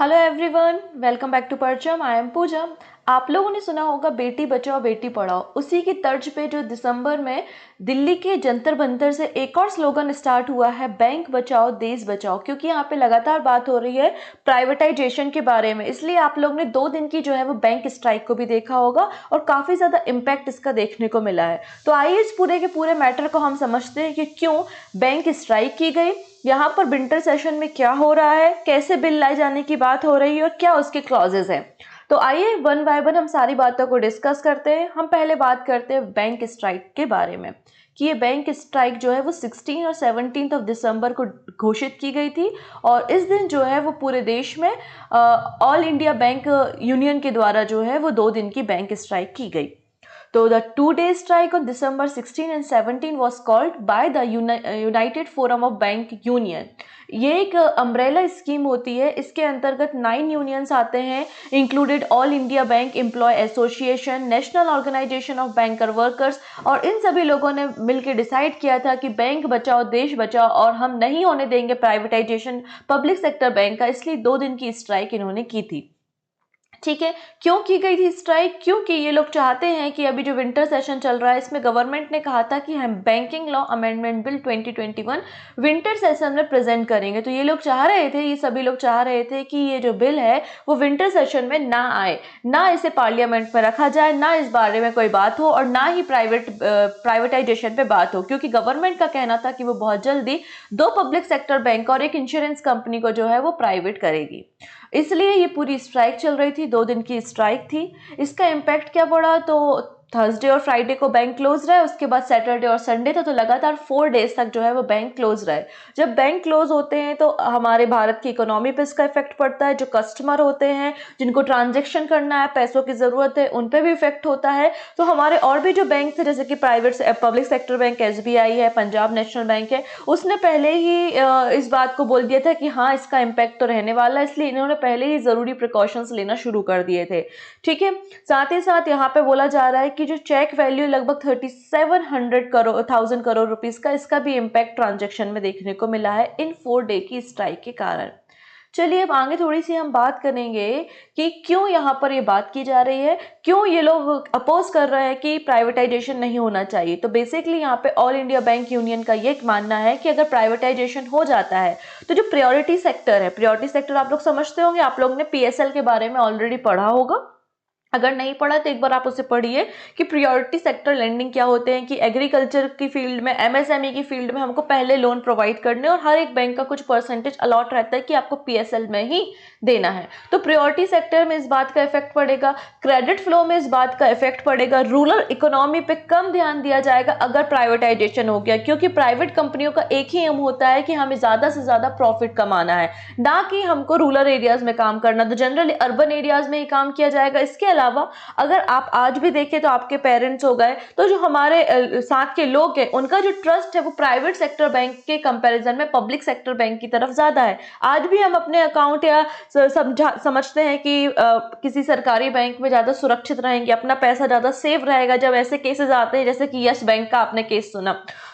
Hello everyone, welcome back to Parcham. I am Pooja. आप लोगों ने सुना होगा बेटी बचाओ बेटी पढ़ाओ। उसी की तर्ज पे जो दिसंबर में दिल्ली के जंतर मंतर से एक और स्लोगन स्टार्ट हुआ है, बैंक बचाओ देश बचाओ। क्योंकि यहाँ पे लगातार बात हो रही है प्राइवेटाइजेशन के बारे में, इसलिए आप लोग ने 2 दिन की जो है वो बैंक स्ट्राइक को भी देखा होगा और काफी ज्यादा इम्पैक्ट इसका देखने को मिला है। तो आइए इस पूरे के पूरे मैटर को हम समझते हैं कि क्यों बैंक स्ट्राइक की गई, यहाँ पर विंटर सेशन में क्या हो रहा है, कैसे बिल लाए जाने की बात हो रही है और क्या उसके क्लॉजेज हैं। तो आइए वन बाय वन हम सारी बातों को डिस्कस करते हैं। हम पहले बात करते हैं बैंक स्ट्राइक के बारे में कि ये बैंक स्ट्राइक जो है वो 16 और 17 ऑफ दिसंबर को घोषित की गई थी और इस दिन जो है वो पूरे देश में ऑल इंडिया बैंक यूनियन के द्वारा जो है वो 2 दिन की बैंक स्ट्राइक की गई। So the 2-day strike on December 16 and 17 was called by the United Forum of Bank Union। ये एक अम्ब्रेला स्कीम होती है, इसके अंतर्गत 9 यूनियंस आते हैं, included all India bank employ association, national organisation of banker workers. और इन सभी लोगों ने मिलकर डिसाइड किया था कि बैंक बचाओ देश बचाओ और हम नहीं होने देंगे प्राइवेटाइजेशन पब्लिक सेक्टर बैंक का, इसलिए 2 दिन की स्ट्राइक इन्होंने की थी। ठीक है, क्यों की गई थी स्ट्राइक? क्योंकि ये लोग चाहते हैं कि अभी जो विंटर सेशन चल रहा है इसमें गवर्नमेंट ने कहा था कि हम banking law amendment bill 2021 winter session में प्रेजेंट करेंगे। तो ये लोग चाह रहे थे, ये सभी लोग चाह रहे थे कि ये जो बिल है वो विंटर सेशन में ना आए, ना इसे पार्लियामेंट में रखा जाए, ना इस बारे में कोई बात हो और ना ही प्राइवेटाइजेशन पे बात हो। क्योंकि गवर्नमेंट का कहना था कि वो बहुत जल्दी 2 पब्लिक सेक्टर बैंक और एक इंश्योरेंस कंपनी को जो है वो प्राइवेट करेगी, इसलिए ये पूरी स्ट्राइक चल रही थी। 2 दिन की स्ट्राइक थी। इसका इम्पैक्ट क्या पड़ा? तो थर्सडे और फ्राइडे को बैंक क्लोज रहे, उसके बाद सैटरडे और संडे था, तो लगातार 4 डेज तक जो है वो बैंक क्लोज रहे। जब बैंक क्लोज होते हैं तो हमारे भारत की इकोनॉमी पे इसका इफेक्ट पड़ता है। जो कस्टमर होते हैं, जिनको ट्रांजेक्शन करना है, पैसों की जरूरत है, उन पे भी इफेक्ट होता है। तो हमारे और भी जो बैंक थे, जैसे कि पब्लिक सेक्टर बैंक SBI है, पंजाब नेशनल बैंक है, उसने पहले ही इस बात को बोल दिया था कि हाँ इसका इम्पैक्ट तो रहने वाला है, इसलिए इन्होंने पहले ही जरूरी प्रिकॉशंस लेना शुरू कर दिए थे। ठीक है, साथ ही साथ यहाँ पे बोला जा रहा है कि जो चेक वैल्यू लगभग 3700 करोड़ रुपीस का, इसका भी इम्पैक्ट ट्रांजेक्शन में देखने को मिला है इन 4 डे की स्ट्राइक के कारण। चलिए अब आगे थोड़ी सी हम बात करेंगे कि क्यों यहाँ पर ये बात की जा रही है, क्यों ये लोग अपोज कर रहे हैं कि प्राइवेटाइजेशन नहीं होना चाहिए। तो बेसिकली यहाँ पे ऑल इंडिया बैंक यूनियन का ये मानना है कि अगर प्राइवेटाइजेशन हो जाता है तो जो प्रायोरिटी सेक्टर है, प्रायोरिटी सेक्टर आप लोग समझते होंगे, आप लोग ने PSL के बारे में ऑलरेडी पढ़ा होगा। अगर नहीं पढ़ा तो एक बार आप उसे पढ़िए कि प्रायोरिटी सेक्टर लेंडिंग क्या होते हैं। कि एग्रीकल्चर की फील्ड में, MSME की फील्ड में हमको पहले लोन प्रोवाइड करने और हर एक बैंक का कुछ परसेंटेज अलॉट रहता है कि आपको PSL में ही देना है। तो प्रायोरिटी सेक्टर में इस बात का इफेक्ट पड़ेगा, क्रेडिट फ्लो में इस बात का इफेक्ट पड़ेगा, रूरल इकोनॉमी पे कम ध्यान दिया जाएगा अगर प्राइवेटाइजेशन हो गया। क्योंकि प्राइवेट कंपनियों का एक ही एम होता है कि हमें ज्यादा से ज्यादा प्रॉफिट कमाना है, ना कि हमको रूरल एरियाज में काम करना। तो जनरली अर्बन एरियाज में ही काम किया जाएगा। इसके अलावा अगर आप आज भी देखें तो आपके पेरेंट्स हो गए, तो जो हमारे साथ के लोग हैं उनका जो ट्रस्ट है वो प्राइवेट सेक्टर बैंक के कंपैरिजन में पब्लिक सेक्टर बैंक की तरफ ज्यादा है। आज भी हम अपने अकाउंट या समझते हैं कि किसी सरकारी बैंक में ज्यादा सुरक्षित रहेंगे, अपना पैसा ज्यादा सेफ रहेगा। जब ऐसे केसेस आते हैं जैसे कि यस बैंक का आपने केस सुना,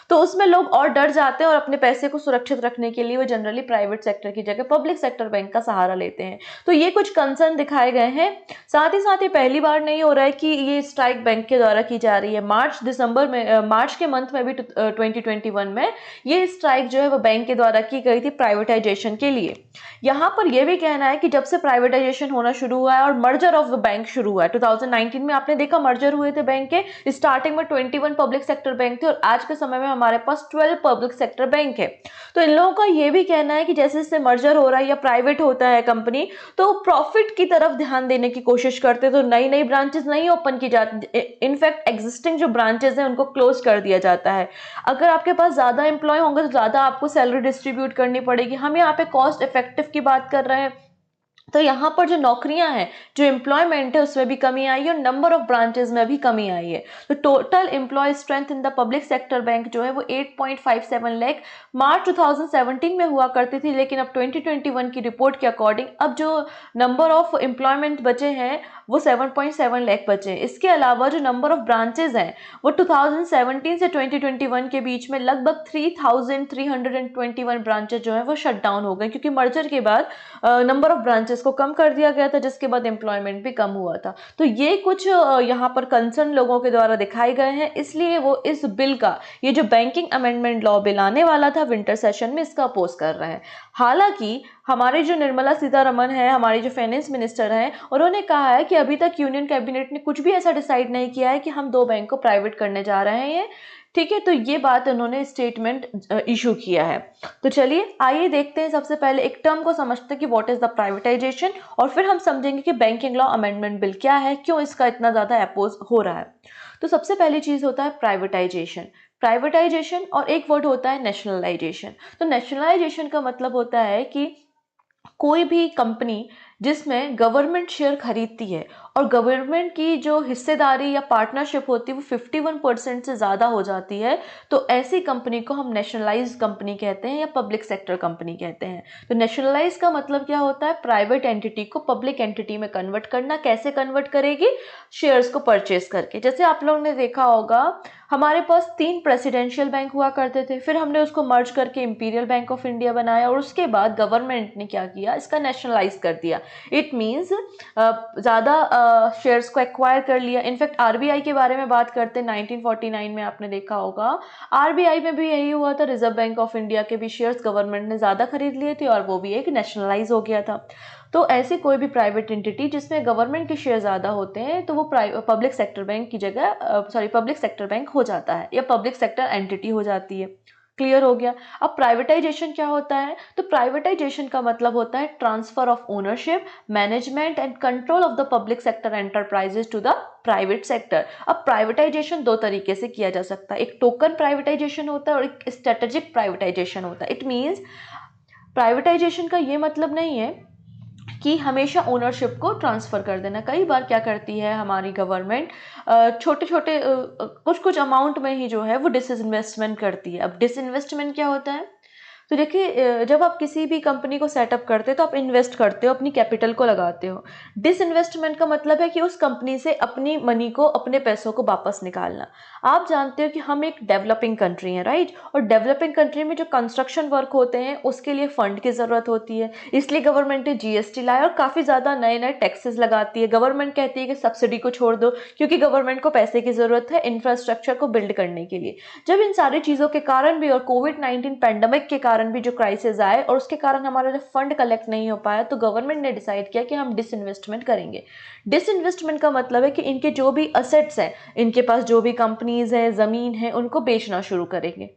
तो उसमें लोग और डर जाते हैं और अपने पैसे को सुरक्षित रखने के लिए वो जनरली प्राइवेट सेक्टर की जगह पब्लिक सेक्टर बैंक का सहारा लेते हैं। तो ये कुछ कंसर्न दिखाए गए हैं। साथ ही ये पहली बार नहीं हो रहा है कि ये स्ट्राइक बैंक के द्वारा की जा रही है। मार्च के मंथ में भी 2021 में ये स्ट्राइक जो है वो बैंक के द्वारा की गई थी प्राइवेटाइजेशन के लिए। यहाँ पर यह भी कहना है कि जब से प्राइवेटाइजेशन होना शुरू हुआ है और मर्जर ऑफ द बैंक शुरू हुआ है 2019 में, आपने देखा मर्जर हुए थे बैंक के। स्टार्टिंग में 21 पब्लिक सेक्टर बैंक थे और आज के समय में हमारे पास 12 पब्लिक सेक्टर बैंक है। तो इन लोगों का यह भी कहना है कि जैसे जैसे मर्जर हो रहा है या प्राइवेट होता है कंपनी, तो प्रॉफिट की तरफ ध्यान देने की कोशिश करते, तो नई नई ब्रांचेस नहीं ओपन की जाती। इनफैक्ट एग्जिस्टिंग जो ब्रांचेस हैं उनको क्लोज कर दिया जाता है। अगर आपके पास ज्यादा एम्प्लॉय होंगे तो ज्यादा आपको सैलरी डिस्ट्रीब्यूट करनी पड़ेगी। हम यहाँ पे कॉस्ट इफेक्टिव की बात कर रहे हैं, तो यहाँ पर जो नौकरियां हैं, जो एम्प्लॉयमेंट है, उसमें भी कमी आई है और नंबर ऑफ ब्रांचेस में भी कमी आई है। तो total employ strength in the public sector bank जो है वो 8.57 लाख मार्च 2017 में हुआ करती थी, लेकिन अब 2021 की रिपोर्ट के अकॉर्डिंग अब जो नंबर ऑफ एम्प्लॉयमेंट बचे हैं वो 7.7 लाख बचे हैं। इसके अलावा जो नंबर ऑफ ब्रांचेस हैं वो 2017 से 2021 के बीच में लगभग 3321 ब्रांचेस जो है वो शट डाउन हो गए, क्योंकि मर्जर के बाद नंबर ऑफ ब्रांचेस लॉसेस को कम कर दिया गया था, जिसके बाद एम्प्लॉयमेंट भी कम हुआ था। तो ये कुछ यहाँ पर कंसर्न लोगों के द्वारा दिखाए गए हैं, इसलिए वो इस बिल का, ये जो बैंकिंग अमेंडमेंट लॉ बिल आने वाला था विंटर सेशन में, इसका अपोज कर रहे हैं। हालांकि हमारी जो निर्मला सीतारमण है, हमारी जो फाइनेंस मिनिस्टर हैं, उन्होंने कहा है कि अभी तक यूनियन कैबिनेट ने कुछ भी ऐसा डिसाइड नहीं किया है कि हम 2 बैंक को प्राइवेट करने जा रहे हैं ये, ठीक है। तो ये बात उन्होंने स्टेटमेंट इशू किया है। तो चलिए आइए देखते हैं, सबसे पहले एक टर्म को समझते हैं कि व्हाट इज द प्राइवेटाइजेशन, और फिर हम समझेंगे कि बैंकिंग लॉ अमेंडमेंट बिल क्या है, क्यों इसका इतना ज्यादा अपोज हो रहा है। तो सबसे पहली चीज होता है प्राइवेटाइजेशन। प्राइवेटाइजेशन और एक वर्ड होता है नेशनलाइजेशन। तो नेशनलाइजेशन का मतलब होता है कि कोई भी कंपनी जिसमें गवर्नमेंट शेयर खरीदती है और गवर्नमेंट की जो हिस्सेदारी या पार्टनरशिप होती है वो 51% से ज़्यादा हो जाती है, तो ऐसी कंपनी को हम नेशनलाइज कंपनी कहते हैं या पब्लिक सेक्टर कंपनी कहते हैं। तो नेशनलाइज का मतलब क्या होता है, प्राइवेट एंटिटी को पब्लिक एंटिटी में कन्वर्ट करना। कैसे कन्वर्ट करेगी, शेयर्स को परचेज करके। जैसे आप लोगों ने देखा होगा, हमारे पास 3 प्रेसिडेंशियल बैंक हुआ करते थे, फिर हमने उसको मर्ज करके इंपीरियल बैंक ऑफ इंडिया बनाया, और उसके बाद गवर्नमेंट ने क्या किया, इसका नेशनलाइज कर दिया। इट मीन्स ज़्यादा शेयर्स को एक्वायर कर लिया। इनफैक्ट आरबीआई के बारे में बात करते हैं, 1949 में आपने देखा होगा आरबीआई में भी यही हुआ था। रिजर्व बैंक ऑफ इंडिया के भी शेयर्स गवर्नमेंट ने ज़्यादा खरीद लिए थे और वो भी एक नेशनलाइज हो गया था। तो ऐसे कोई भी प्राइवेट एंटिटी जिसमें गवर्नमेंट के शेयर ज़्यादा होते हैं, तो वो पब्लिक सेक्टर बैंक की जगह पब्लिक सेक्टर बैंक हो जाता है या पब्लिक सेक्टर एंटिटी हो जाती है। क्लियर हो गया। अब प्राइवेटाइजेशन क्या होता है, तो प्राइवेटाइजेशन का मतलब होता है transfer of ownership, management and control of the public sector enterprises to the private sector. अब प्राइवेटाइजेशन 2 तरीके से किया जा सकता है, एक टोकन प्राइवेटाइजेशन होता है और एक स्ट्रेटेजिक प्राइवेटाइजेशन होता है। इट मीन्स प्राइवेटाइजेशन का ये मतलब नहीं है कि हमेशा ओनरशिप को ट्रांसफ़र कर देना। कई बार क्या करती है हमारी गवर्नमेंट, छोटे छोटे कुछ कुछ अमाउंट में ही जो है वो डिसइन्वेस्टमेंट करती है। अब डिसइन्वेस्टमेंट क्या होता है, तो देखिए जब आप किसी भी कंपनी को सेटअप करते हो तो आप इन्वेस्ट करते हो, अपनी कैपिटल को लगाते हो। डिसइन्वेस्टमेंट का मतलब है कि उस कंपनी से अपनी मनी को, अपने पैसों को वापस निकालना। आप जानते हो कि हम एक डेवलपिंग कंट्री हैं, राइट, और डेवलपिंग कंट्री में जो कंस्ट्रक्शन वर्क होते हैं उसके लिए फंड की ज़रूरत होती है, इसलिए गवर्नमेंट ने जीएसटी लाया और काफ़ी ज़्यादा नए नए टैक्सेस लगाती है। गवर्नमेंट कहती है कि सब्सिडी को छोड़ दो, क्योंकि गवर्नमेंट को पैसे की ज़रूरत है इंफ्रास्ट्रक्चर को बिल्ड करने के लिए। जब इन सारी चीज़ों के कारण भी और कोविड-19 पैंडमिक के कारण भी जो क्राइसिस आए और उसके कारण हमारा जो फंड कलेक्ट नहीं हो पाया, तो गवर्नमेंट ने डिसाइड किया कि हम डिसइन्वेस्टमेंट करेंगे। डिसइन्वेस्टमेंट का मतलब है कि इनके जो भी असेट्स हैं, इनके पास जो भी कंपनीज हैं, ज़मीन है, उनको बेचना शुरू करेंगे।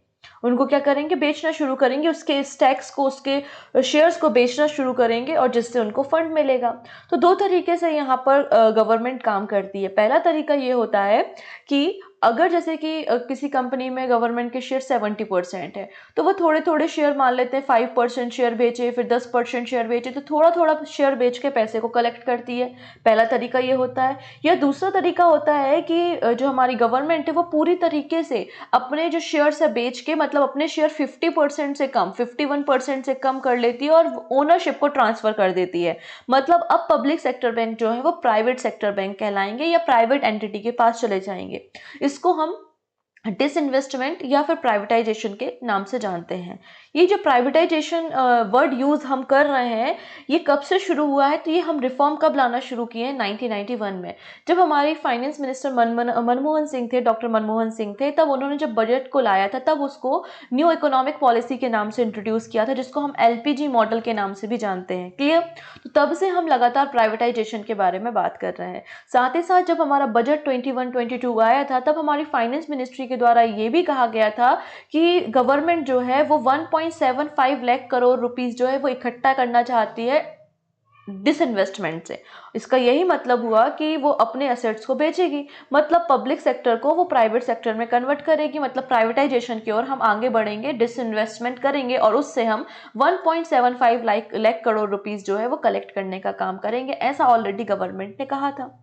उनको क्या करेंगे, बेचना शुरू करेंगे, उसके स्टैक्स को, उसके शेयर्स को बेचना शुरू करेंगे और जिससे उनको फंड मिलेगा। तो 2 तरीके से यहाँ पर गवर्नमेंट काम करती है। पहला तरीका ये होता है कि अगर जैसे कि किसी कंपनी में गवर्नमेंट के शेयर 70% है, तो वो थोड़े थोड़े शेयर मान लेते हैं, 5% शेयर बेचे, फिर 10% शेयर बेचे, तो थोड़ा थोड़ा शेयर बेच के पैसे को कलेक्ट करती है। पहला तरीका ये होता है। या दूसरा तरीका होता है कि जो हमारी गवर्नमेंट है वो पूरी तरीके से अपने जो शेयर्स है बेच के, मतलब अपने शेयर 50% से कम, 51% से कम कर लेती है और ओनरशिप को ट्रांसफर कर देती है। मतलब अब पब्लिक सेक्टर बैंक जो है वो प्राइवेट सेक्टर बैंक कहलाएंगे या प्राइवेट एंटिटी के पास चले जाएंगे। इसको हम डिसइन्वेस्टमेंट या फिर प्राइवेटाइजेशन के नाम से जानते हैं। ये जो प्राइवेटाइजेशन वर्ड यूज़ हम कर रहे हैं, ये कब से शुरू हुआ है, तो ये हम रिफॉर्म कब लाना शुरू किए हैं, 1991 में, जब हमारे फाइनेंस मिनिस्टर मनमोहन सिंह थे, डॉक्टर मनमोहन सिंह थे। तब उन्होंने जब बजट को लाया था, तब उसको न्यू इकोनॉमिक पॉलिसी के नाम से इंट्रोड्यूस किया था, जिसको हम LPG मॉडल के नाम से भी जानते हैं। क्लियर। तो तब से हम लगातार प्राइवेटाइजेशन के बारे में बात कर रहे हैं। साथ ही साथ जब हमारा बजट 21-22 आया था, तब हमारी फाइनेंस मिनिस्ट्री के द्वारा ये भी कहा गया था कि गवर्नमेंट जो है वो 1.75 लाख करोड़ रुपीस जो है वो इकट्ठा करना चाहती है डिसइन्वेस्टमेंट से। इसका यही मतलब हुआ कि वो अपने एसेट्स को बेचेगी, मतलब पब्लिक सेक्टर को वो प्राइवेट सेक्टर में कन्वर्ट करेगी, मतलब प्राइवेटाइजेशन की ओर हम आगे बढ़ेंगे, डिसइन्वेस्टमेंट करेंगे और उससे हम 1.75 लाख करोड़ रुपीस जो है वो कलेक्ट करने का काम करेंगे। ऐसा ऑलरेडी गवर्नमेंट ने कहा था।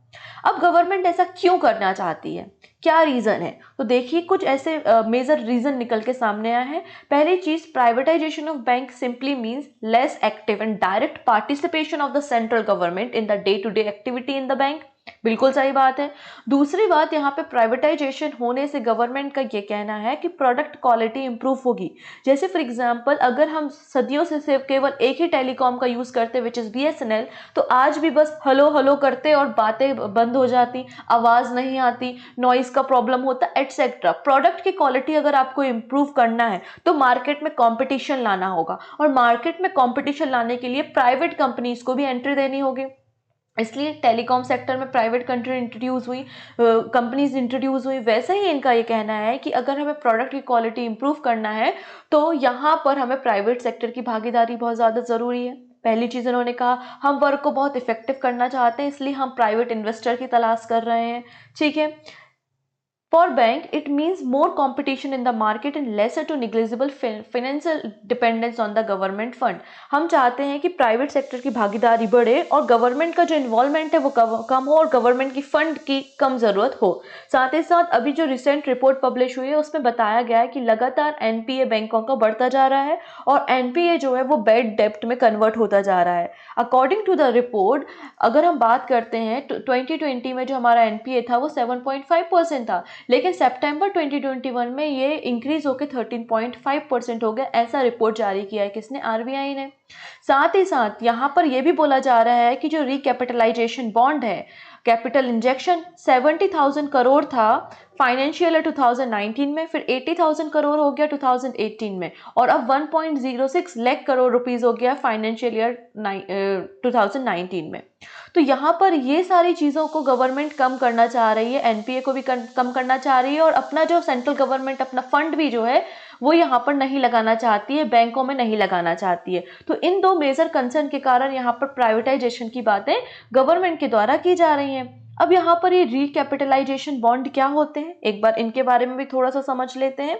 अब गवर्नमेंट ऐसा क्यों करना चाहती है, क्या रीजन है, तो देखिए कुछ ऐसे मेजर रीजन निकल के सामने आए हैं। पहली चीज, privatisation of bank simply means less active and direct participation of the central government in the day to day activity in the bank. बिल्कुल सही बात है। दूसरी बात, यहाँ पे प्राइवेटाइजेशन होने से गवर्नमेंट का ये कहना है कि प्रोडक्ट क्वालिटी इंप्रूव होगी। जैसे फॉर एग्जांपल, अगर हम सदियों से सिर्फ केवल एक ही टेलीकॉम का यूज़ करते विच इज़ बीएसएनएल, तो आज भी बस हेलो हेलो करते और बातें बंद हो जाती, आवाज़ नहीं आती, नॉइज़ का प्रॉब्लम होता, एटसेट्रा। प्रोडक्ट की क्वालिटी अगर आपको इम्प्रूव करना है तो मार्केट में कॉम्पिटिशन लाना होगा, और मार्केट में कॉम्पिटिशन लाने के लिए प्राइवेट कंपनीज को भी एंट्री देनी होगी। इसलिए टेलीकॉम सेक्टर में प्राइवेट कंट्री इंट्रोड्यूस हुई, कंपनीज इंट्रोड्यूस हुई। वैसे ही इनका ये कहना है कि अगर हमें प्रोडक्ट की क्वालिटी इंप्रूव करना है तो यहाँ पर हमें प्राइवेट सेक्टर की भागीदारी बहुत ज़्यादा ज़रूरी है। पहली चीज़ उन्होंने कहा, हम वर्क को बहुत इफेक्टिव करना चाहते हैं, इसलिए हम प्राइवेट इन्वेस्टर की तलाश कर रहे हैं। ठीक है। For bank, it means more competition in the market and lesser to negligible financial dependence on the government fund. हम चाहते हैं कि प्राइवेट सेक्टर की भागीदारी बढ़े और गवर्नमेंट का जो इन्वॉल्वमेंट है वो कम हो और गवर्नमेंट की फंड की कम ज़रूरत हो। साथ ही साथ अभी जो रिसेंट रिपोर्ट पब्लिश हुई है उसमें बताया गया है कि लगातार एनपीए बैंकों का बढ़ता जा रहा है और एनपीए जो है वो बैड डेप्ट में कन्वर्ट होता जा रहा है। अकॉर्डिंग टू द रिपोर्ट, अगर हम बात करते हैं 2020 में जो हमारा एनपीए था वो 7.5% था, लेकिन सितंबर 2021 में ये इंक्रीज होकर 13.5% हो गया। ऐसा रिपोर्ट जारी किया है किसने? आरबीआई ने। साथ ही साथ यहाँ पर यह भी बोला जा रहा है कि जो रिकैपिटलाइजेशन बॉन्ड है, कैपिटल इंजेक्शन 70,000 करोड़ था फाइनेंशियल ईयर 2019 में, फिर 80,000 करोड़ हो गया 2018 में, और अब 1.06 लाख करोड़ रुपीस हो गया फाइनेंशियल ईयर 2019 में। तो यहाँ पर ये सारी चीज़ों को गवर्नमेंट कम करना चाह रही है, एनपीए को भी कम करना चाह रही है, और अपना जो सेंट्रल गवर्नमेंट अपना फंड भी जो है वो यहाँ पर नहीं लगाना चाहती है, बैंकों में नहीं लगाना चाहती है। तो इन दो मेजर कंसर्न के कारण यहाँ पर प्राइवेटाइजेशन की बातें गवर्नमेंट के द्वारा की जा रही हैं। अब यहाँ पर ये रिकैपिटलाइजेशन बॉन्ड क्या होते हैं, एक बार इनके बारे में भी थोड़ा सा समझ लेते हैं।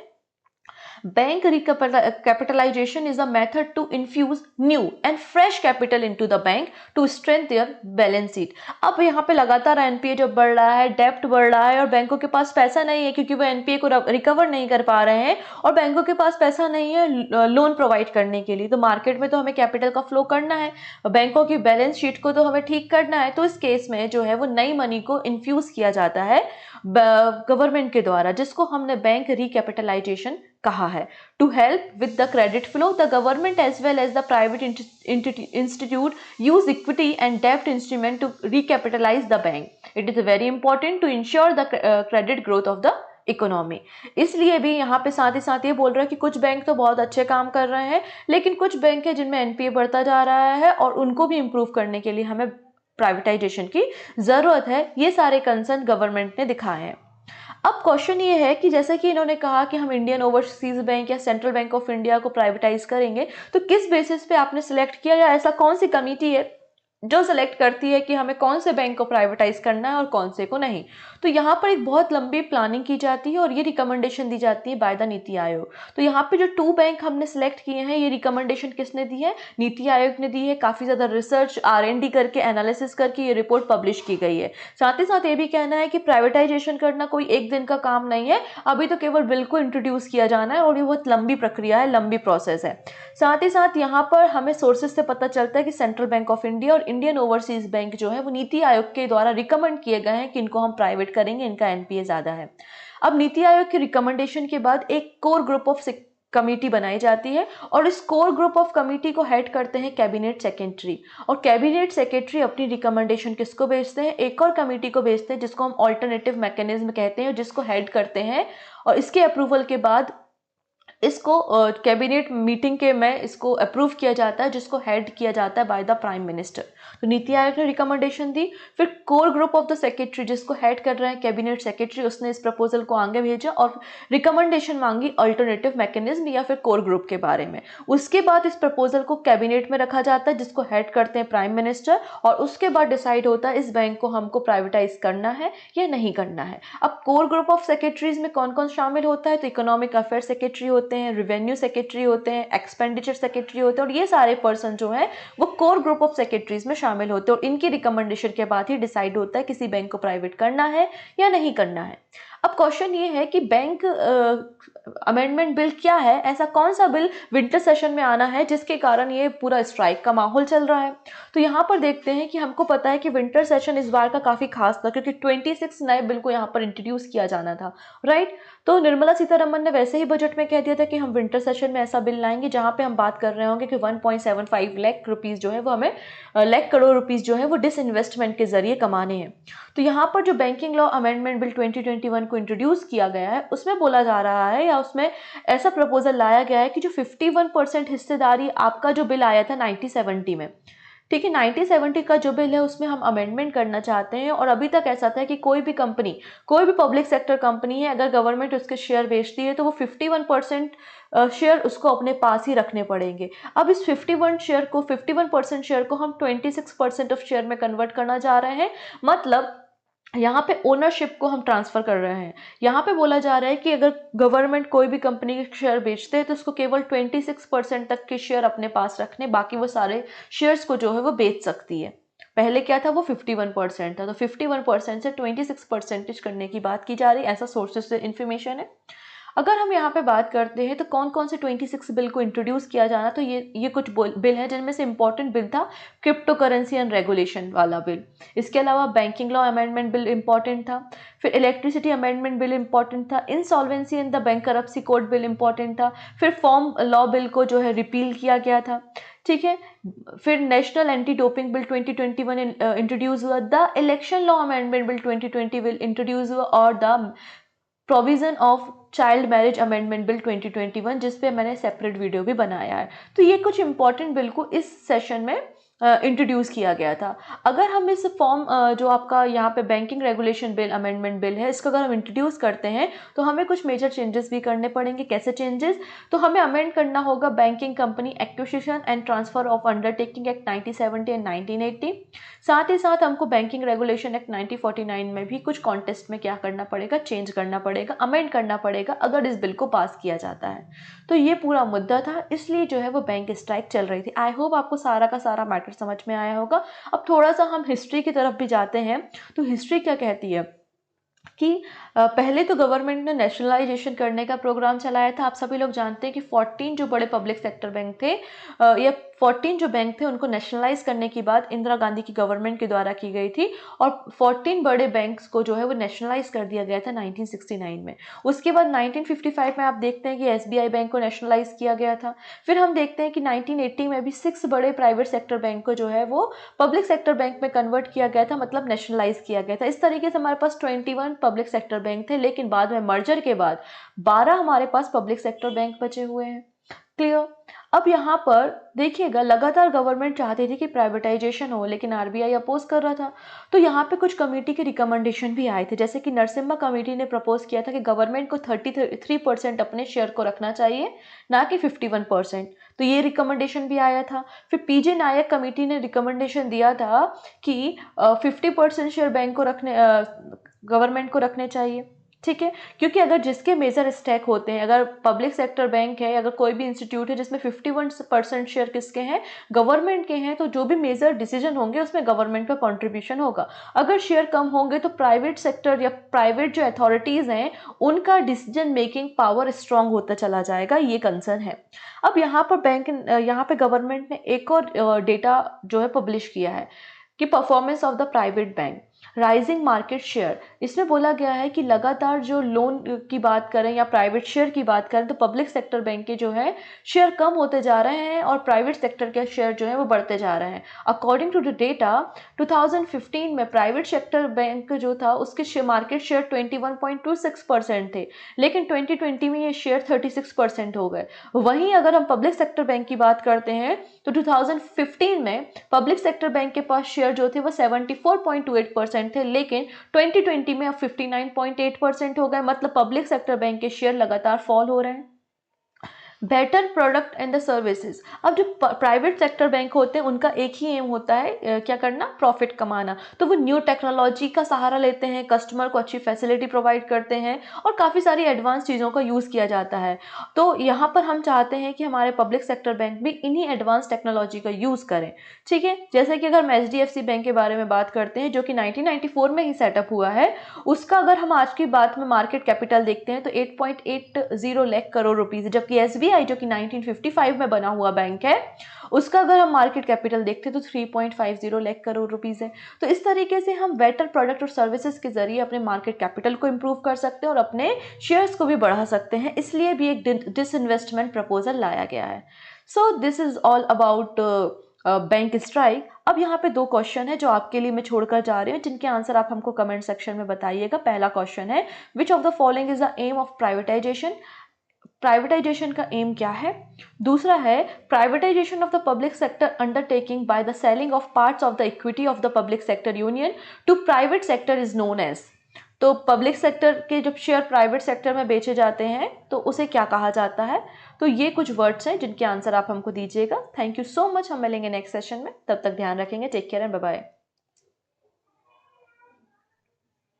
Bank recapitalization is a method to infuse new and fresh capital into the bank to strengthen their balance sheet. अब यहाँ पे लगातार एनपीए जो बढ़ रहा है, डेप्ट बढ़ रहा है, और बैंकों के पास पैसा नहीं है क्योंकि वो एनपीए को रिकवर नहीं कर पा रहे हैं, और बैंकों के पास पैसा नहीं है लोन प्रोवाइड करने के लिए। तो मार्केट में तो हमें कैपिटल का फ्लो करना है, बैंकों की बैलेंस शीट को तो हमें ठीक करना है। तो इस केस में जो है वो नई मनी को इन्फ्यूज किया जाता है गवर्नमेंट के द्वारा, जिसको हमने बैंक रिकैपिटलाइजेशन कहा है। To help with the credit flow, the government as well as the private institute use equity and डेब्ट instrument to recapitalise the bank. It is very important to ensure the credit growth of the economy. इसलिए भी यहाँ पे साथ ही साथ ये बोल रहा है कि कुछ बैंक तो बहुत अच्छे काम कर रहे हैं, लेकिन कुछ बैंक है जिनमें एनपीए बढ़ता जा रहा है, और उनको भी इम्प्रूव करने के लिए हमें प्राइवेटाइजेशन की ज़रूरत है। ये सारे कंसर्न गवर्नमेंट ने दिखाए हैं। अब क्वेश्चन ये है कि जैसे कि इन्होंने कहा कि हम इंडियन ओवरसीज बैंक या सेंट्रल बैंक ऑफ इंडिया को प्राइवेटाइज करेंगे, तो किस बेसिस पे आपने सिलेक्ट किया, या ऐसा कौन सी कमिटी है जो सेलेक्ट करती है कि हमें कौन से बैंक को प्राइवेटाइज करना है और कौन से को नहीं? तो यहाँ पर एक बहुत लंबी प्लानिंग की जाती है और ये रिकमेंडेशन दी जाती है बाय द नीति आयोग। तो यहाँ पे जो 2 बैंक हमने सेलेक्ट किए हैं, ये रिकमेंडेशन किसने दी है? नीति आयोग ने दी है। काफ़ी ज़्यादा रिसर्च R&D करके, एनालिसिस करके ये रिपोर्ट पब्लिश की गई है। साथ ही साथ ये भी कहना है कि प्राइवेटाइजेशन करना कोई एक दिन का काम नहीं है, अभी तो केवल बिल को इंट्रोड्यूस किया जाना है, और ये बहुत लंबी प्रक्रिया है, लंबी प्रोसेस है। साथ ही साथ यहाँ पर हमें सोर्सेज से पता चलता है कि सेंट्रल बैंक ऑफ इंडिया और इंडियन ओवरसीज बैंक जो है वो नीति आयोग के द्वारा रिकमेंड किए गए हैं कि इनको हम प्राइवेट करेंगे, इनका एनपीए ज़्यादा है। अब नीति आयोग की रिकमेंडेशन के बाद एक कोर ग्रुप ऑफ कमेटी बनाई जाती है, और इस कोर ग्रुप ऑफ कमेटी को हेड करते हैं कैबिनेट सेक्रेटरी, और कैबिनेट सेक्रेटरी अपनी रिकमेंडेशन किसको भेजते हैं? एक और कमेटी को भेजते हैं जिसको हम ऑल्टरनेटिव मैकेनिज्म कहते हैं, जिसको हेड करते हैं, और इसके अप्रूवल के बाद इसको कैबिनेट मीटिंग के में इसको अप्रूव किया जाता है, जिसको हेड किया जाता है बाय द प्राइम मिनिस्टर। तो नीति आयोग ने रिकमेंडेशन दी, फिर core group of the secretary जिसको हेड कर रहे हैं कैबिनेट सेक्रेटरी, उसने इस प्रपोजल को आगे भेजा और रिकमेंडेशन मांगी अल्टरनेटिव मैकेनिज्म या फिर कोर ग्रुप के बारे में। उसके बाद इस प्रपोजल को कैबिनेट में रखा जाता है, जिसको हेड करते हैं प्राइम मिनिस्टर, और उसके बाद डिसाइड होता है इस बैंक को हमको प्राइवेटाइज करना है या नहीं करना है। अब कोर ग्रुप ऑफ सेक्रेटरीज में कौन कौन शामिल होता है? तो इकोनॉमिक अफेयर सेक्रेटरी होते हैं, रेवेन्यू सेक्रेटरी होते हैं, एक्सपेंडिचर सेक्रेटरी होते हैं, और ये सारे पर्सन जो है वो कोर ग्रुप ऑफ सेक्रेटरीज में शामिल होते हैं, और इनकी रिकमेंडेशन के बाद ही डिसाइड होता है किसी बैंक को प्राइवेट करना है या नहीं करना है। अब क्वेश्चन ये है कि बैंक अमेंडमेंट बिल क्या है, ऐसा कौन सा बिल विंटर सेशन में आना है जिसके कारण ये पूरा स्ट्राइक का माहौल चल रहा है। तो यहाँ पर देखते हैं कि हमको पता है कि विंटर सेशन इस बार का काफ़ी खास था क्योंकि 26 नए बिल को यहाँ पर इंट्रोड्यूस किया जाना था, राइट। तो निर्मला सीतारमन ने वैसे ही बजट में कह दिया था कि हम विंटर सेशन में ऐसा बिल लाएंगे जहाँ पे हम बात कर रहे होंगे कि 1.75 लाख रुपीज़ जो है वो हमें लाख करोड़ रुपीज़ जो है वो डिसइन्वेस्टमेंट के जरिए कमाने हैं। तो यहाँ पर जो बैंकिंग लॉ अमेंडमेंट बिल 2021 को इंट्रोड्यूस किया गया है उसमें बोला जा रहा है या उसमें ऐसा प्रपोजल लाया गया है कि जो 51% हिस्सेदारी आपका जो बिल आया था 1970 में, ठीक है, 1970 का जो बिल है उसमें हम अमेंडमेंट करना चाहते हैं। और अभी तक ऐसा था कि कोई भी कंपनी, कोई भी पब्लिक सेक्टर कंपनी है, अगर गवर्नमेंट उसके शेयर बेचती है तो वो 51% शेयर उसको अपने पास ही रखने पड़ेंगे। अब इस 51% शेयर को हम 26% ऑफ शेयर में कन्वर्ट करना चाह रहे हैं, मतलब यहाँ पे ओनरशिप को हम ट्रांसफर कर रहे हैं। यहाँ पे बोला जा रहा है कि अगर गवर्नमेंट कोई भी कंपनी के शेयर बेचते हैं तो उसको केवल 26% तक के शेयर अपने पास रखने, बाकी वो सारे शेयर्स को जो है वो बेच सकती है। पहले क्या था, वो 51% था, तो 51% से 26% करने की बात की जा रही है, ऐसा सोर्सेज से इन्फॉर्मेशन है। अगर हम यहाँ पे बात करते हैं तो कौन कौन से 26 बिल को इंट्रोड्यूस किया जाना, तो ये कुछ बिल है जिनमें से इंपॉर्टेंट बिल था क्रिप्टो करेंसी एंड रेगुलेशन वाला बिल। इसके अलावा banking law amendment bill important था, फिर इलेक्ट्रिसिटी अमेंडमेंट बिल इंपॉर्टेंट था, insolvency and the bankruptcy code bill important था, फिर फॉर्म लॉ बिल को जो है रिपील किया गया था, ठीक है। फिर national anti doping bill 2021 introduce हुआ, the election law amendment bill 2020 bill introduce हुआ, और the provision of child marriage amendment bill 2021 जिस पे मैंने सेपरेट वीडियो भी बनाया है। तो ये कुछ इंपॉर्टेंट बिल को इस सेशन में इंट्रोड्यूस किया गया था। अगर हम इस फॉर्म जो आपका यहाँ पे banking regulation bill amendment bill है, इसको अगर हम इंट्रोड्यूस करते हैं तो हमें कुछ मेजर चेंजेस भी करने पड़ेंगे। कैसे चेंजेस, तो हमें अमेंड करना होगा banking company acquisition and transfer of undertaking act 1970 and 1980। साथ ही साथ हमको बैंकिंग रेगुलेशन एक्ट 1949 में भी कुछ कॉन्टेस्ट में क्या करना पड़ेगा, चेंज करना पड़ेगा, अमेंड करना पड़ेगा अगर इस बिल को पास किया जाता है। तो ये पूरा मुद्दा था, इसलिए जो है वो बैंक स्ट्राइक चल रही थी। आई होप आपको सारा का सारा मैटर समझ में आया होगा। अब थोड़ा सा हम हिस्ट्री की तरफ भी जाते हैं। तो हिस्ट्री क्या कहती है कि पहले तो गवर्नमेंट ने नेशनलाइजेशन करने का प्रोग्राम चलाया था। आप सभी लोग जानते हैं कि 14 जो बड़े पब्लिक सेक्टर बैंक थे या 14 जो बैंक थे उनको नेशनलाइज करने की बात इंदिरा गांधी की गवर्नमेंट के द्वारा की गई थी, और 14 बड़े बैंक्स को जो है वो नेशनलाइज कर दिया गया था 1969 में। उसके बाद 1955 में आप देखते हैं कि एसबीआई बैंक को नेशनलाइज किया गया था। फिर हम देखते हैं कि 1980 में भी 6 बड़े प्राइवेट सेक्टर बैंक को जो है वो पब्लिक सेक्टर बैंक में कन्वर्ट किया गया था, मतलब नेशनलाइज किया गया था। इस तरीके से हमारे पास 21 पब्लिक सेक्टर बैंक थे, लेकिन बाद में मर्जर के बाद 12 हमारे पास पब्लिक सेक्टर बैंक बचे हुए हैं। क्लियर। अब यहाँ पर देखिएगा, लगातार गवर्नमेंट चाहती थी कि प्राइवेटाइजेशन हो, लेकिन आरबीआई अपोज कर रहा था। तो यहाँ पे कुछ कमेटी के रिकमेंडेशन भी आए थे, जैसे कि नरसिम्हा कमेटी ने प्रपोज किया था कि गवर्नमेंट को 33% अपने शेयर को रखना चाहिए, ना कि 51%। तो ये रिकमेंडेशन भी आया था। फिर पीजे नायक कमेटी ने रिकमेंडेशन दिया था कि 50% शेयर बैंक को रखने गवर्नमेंट को रखने चाहिए, ठीक है। क्योंकि अगर जिसके मेजर स्टैक होते हैं, अगर पब्लिक सेक्टर बैंक है, अगर कोई भी इंस्टीट्यूट है जिसमें 51% शेयर किसके हैं, गवर्नमेंट के हैं, तो जो भी मेजर डिसीजन होंगे उसमें गवर्नमेंट का कंट्रीब्यूशन होगा। अगर शेयर कम होंगे तो प्राइवेट सेक्टर या प्राइवेट जो अथॉरिटीज़ हैं उनका डिसीजन मेकिंग पावर स्ट्रांग होता चला जाएगा, ये कंसर्न है। अब यहाँ पे गवर्नमेंट ने एक और डेटा जो है पब्लिश किया है कि performance of the private bank rising market share. इसमें बोला गया है कि लगातार जो लोन की बात करें या प्राइवेट शेयर की बात करें तो पब्लिक सेक्टर बैंक के जो है शेयर कम होते जा रहे हैं और प्राइवेट सेक्टर के शेयर जो है वो बढ़ते जा रहे हैं। अकॉर्डिंग टू द डेटा 2015 में प्राइवेट सेक्टर बैंक जो था उसके मार्केट शेयर 21.26% थे, लेकिन 2020 में ये शेयर 36% हो गए। वहीं अगर हम पब्लिक सेक्टर बैंक की बात करते हैं तो 2015 में पब्लिक सेक्टर बैंक के पास शेयर जो थे वो 74.28% थे, लेकिन 2020 में अब 59.8% हो गए। मतलब पब्लिक सेक्टर बैंक के शेयर लगातार फॉल हो रहे हैं। Better product and the services. अब जो प्राइवेट सेक्टर बैंक होते हैं उनका एक ही एम होता है, क्या करना, प्रॉफिट कमाना। तो वो न्यू टेक्नोलॉजी का सहारा लेते हैं, कस्टमर को अच्छी फैसिलिटी प्रोवाइड करते हैं और काफ़ी सारी एडवांस चीज़ों का यूज़ किया जाता है। तो यहाँ पर हम चाहते हैं कि हमारे पब्लिक सेक्टर बैंक भी इन्हीं एडवांस टेक्नोलॉजी का यूज़ करें। ठीक है, जैसे कि अगर हम HDFC बैंक के बारे में बात करते हैं जो कि 1994 में ही सेटअप हुआ है, उसका अगर हम आज की बात में मार्केट कैपिटल देखते हैं तो 8.80 लाख करोड़ रुपीस, जबकि SBI जो कि 1955 में बना हुआ बैंक है उसका अगर हम मार्केट कैपिटल देखते हैं तो 3.50 लाख करोड़ रुपीस है। तो इस तरीके से हम बेटर प्रोडक्ट और सर्विसेज के जरिए अपने मार्केट कैपिटल को इंप्रूव कर सकते हैं और अपने शेयर्स को भी बढ़ा सकते हैं। इसलिए भी एक डिसइन्वेस्टमेंट प्रपोजल लाया गया है। So this is all about bank strike. अब यहाँ पे 2 क्वेश्चन है जो आपके लिए मैं छोड़कर जा रही हूँ, जिनके आंसर आप हमको कमेंट सेक्शन में बताइएगा। पहला क्वेश्चन है, which of the following is the aim of privatisation. Privatisation का एम क्या है। दूसरा है, privatisation of the public sector undertaking by the selling of parts of the equity of the public sector union to private sector is known as. तो public sector के जब share private sector में बेचे जाते हैं तो उसे क्या कहा जाता है। तो ये कुछ वर्ड्स हैं जिनके आंसर आप हमको दीजिएगा। थैंक यू सो मच, हम मिलेंगे नेक्स्ट सेशन में, तब तक ध्यान रखेंगे, take care and bye bye.